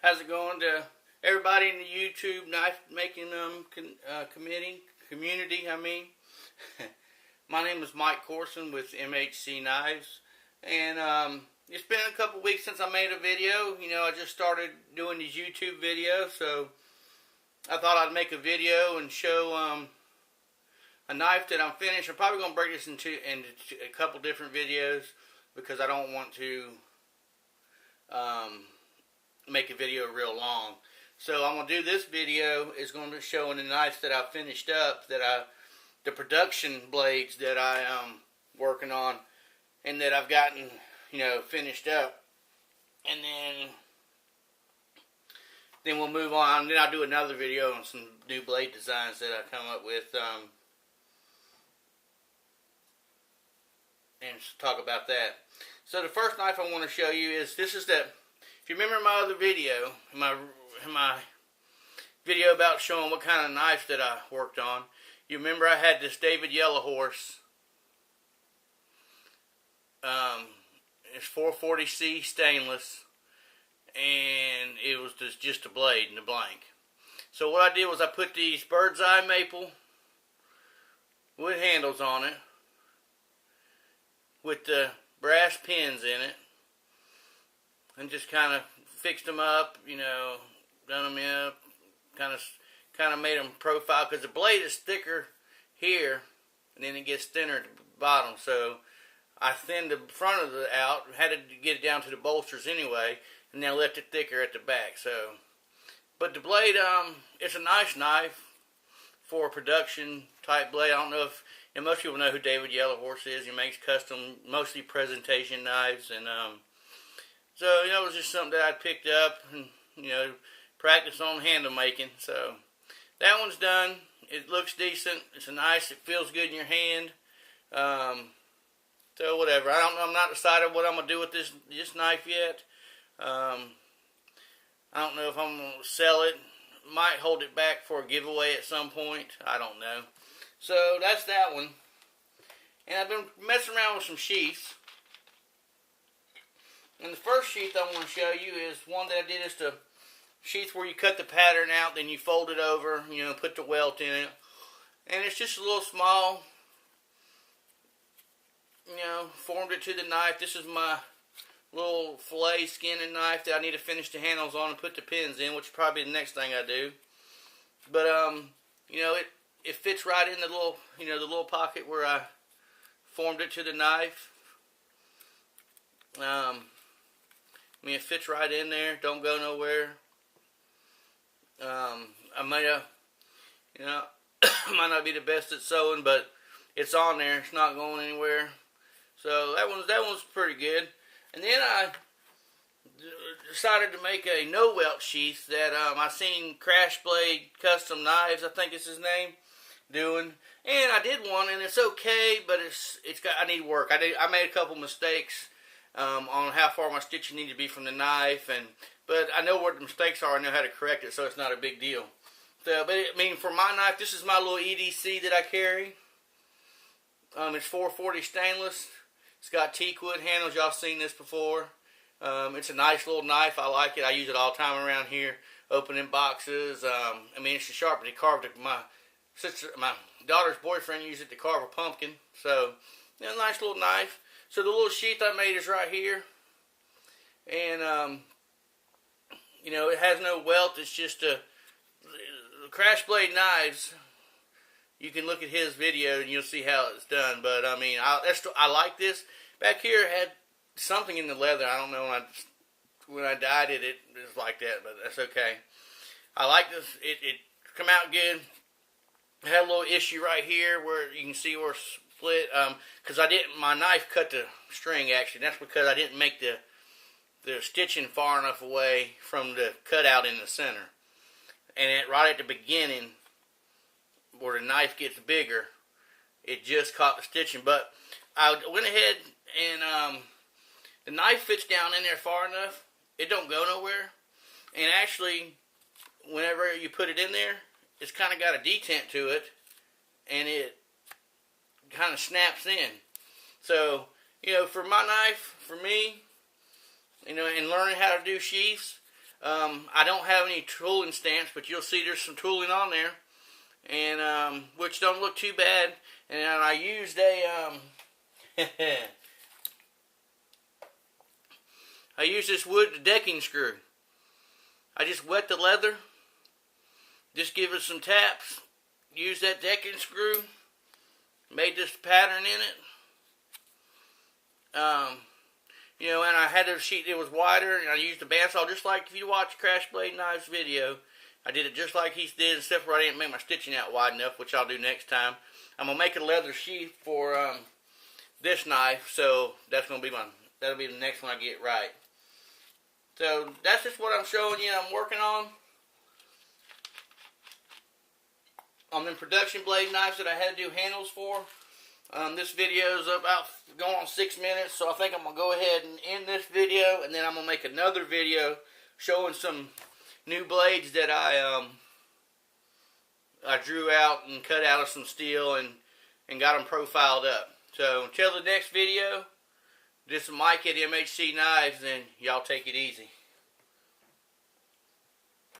How's it going to everybody in the YouTube knife making community? My name is Mike Corson with MHC Knives, and it's been a couple weeks since I made a video. I just started doing these YouTube videos, so I thought I'd make a video and show a knife that I'm finished. I'm probably going to break this into a couple different videos because I don't want to make a video real long. So I'm going to do this video is going to show the knives that I finished up, the production blades that I am working on and that I've gotten, finished up. And then we'll move on. Then I'll do another video on some new blade designs that I come up with and talk about that. So the first knife I want to show you is if you remember my other video, my video about showing what kind of knife that I worked on, you remember I had this David Yellowhorse. It's 440C stainless, and it was just a blade and a blank. So what I did was I put these bird's eye maple wood handles on it with the brass pins in it, and just kind of fixed them up, done them up, kind of made them profile, because the blade is thicker here, and then it gets thinner at the bottom. So I thinned the front of it out, had to get it down to the bolsters anyway, and then left it thicker at the back. So, but the blade, it's a nice knife for a production type blade. I don't know if, and most people know who David Yellowhorse is. He makes custom, mostly presentation knives, and so, it was just something that I picked up and, practice on handle making. So, that one's done. It looks decent. It's nice. It feels good in your hand. So, whatever. I don't know. I'm not decided what I'm going to do with this knife yet. I don't know if I'm going to sell it. Might hold it back for a giveaway at some point. I don't know. So, that's that one. And I've been messing around with some sheaths. And the first sheath I want to show you is one that I did. Is the sheath where you cut the pattern out, then you fold it over, put the welt in it. And it's just a little small, formed it to the knife. This is my little fillet skinning knife that I need to finish the handles on and put the pins in, which is probably the next thing I do. But, it fits right in the little pocket where I formed it to the knife. It fits right in there. Don't go nowhere. I might have, might not be the best at sewing, but it's on there. It's not going anywhere. So that one's pretty good. And then I decided to make a no welt sheath that I seen Crash Blade Custom Knives, I think is his name, doing. And I did one, and it's okay, but I need work. I made a couple mistakes on how far my stitching needed to be from the knife, but I know where the mistakes are. I know how to correct it, so it's not a big deal. So, but for my knife, this is my little EDC that I carry. It's 440 stainless. It's got teak wood handles. Y'all seen this before. It's a nice little knife. I like it. I use it all the time around here, opening boxes. It's a sharp. They carved it. My daughter's boyfriend used it to carve a pumpkin. So, nice little knife. So the little sheath I made is right here, and it has no welt. It's just the Crash Blade Knives. You can look at his video and you'll see how it's done. But I like this. Back here it had something in the leather. I don't know when I dyed it. It was like that, but that's okay. I like this. It come out good. It had a little issue right here where you can see where it's split, because my knife cut the string actually. That's because I didn't make the stitching far enough away from the cutout in the center. And right at the beginning, where the knife gets bigger, it just caught the stitching. But I went ahead and the knife fits down in there far enough. It don't go nowhere. And actually, whenever you put it in there, it's kind of got a detent to it, and it kind of snaps in. So, for my knife, for me, and learning how to do sheaths, I don't have any tooling stamps, but you'll see there's some tooling on there, and which don't look too bad. And I used a I used this wood decking screw. I just wet the leather, just give it some taps, use that decking screw, made this pattern in it. You know, and I had a sheet that was wider, and I used a bandsaw just like if you watch Crash Blade Knives video. I did it just like he did, except for I didn't make my stitching out wide enough, which I'll do next time. I'm gonna make a leather sheath for this knife, so that'll be the next one I get right. So that's just what I'm showing you. I'm working on them production blade knives that I had to do handles for. This video is about going on 6 minutes, so I think I'm gonna go ahead and end this video, and then I'm gonna make another video showing some new blades that I drew out and cut out of some steel and got them profiled up. So until the next video, this is Mike at MHC Knives, and y'all take it easy.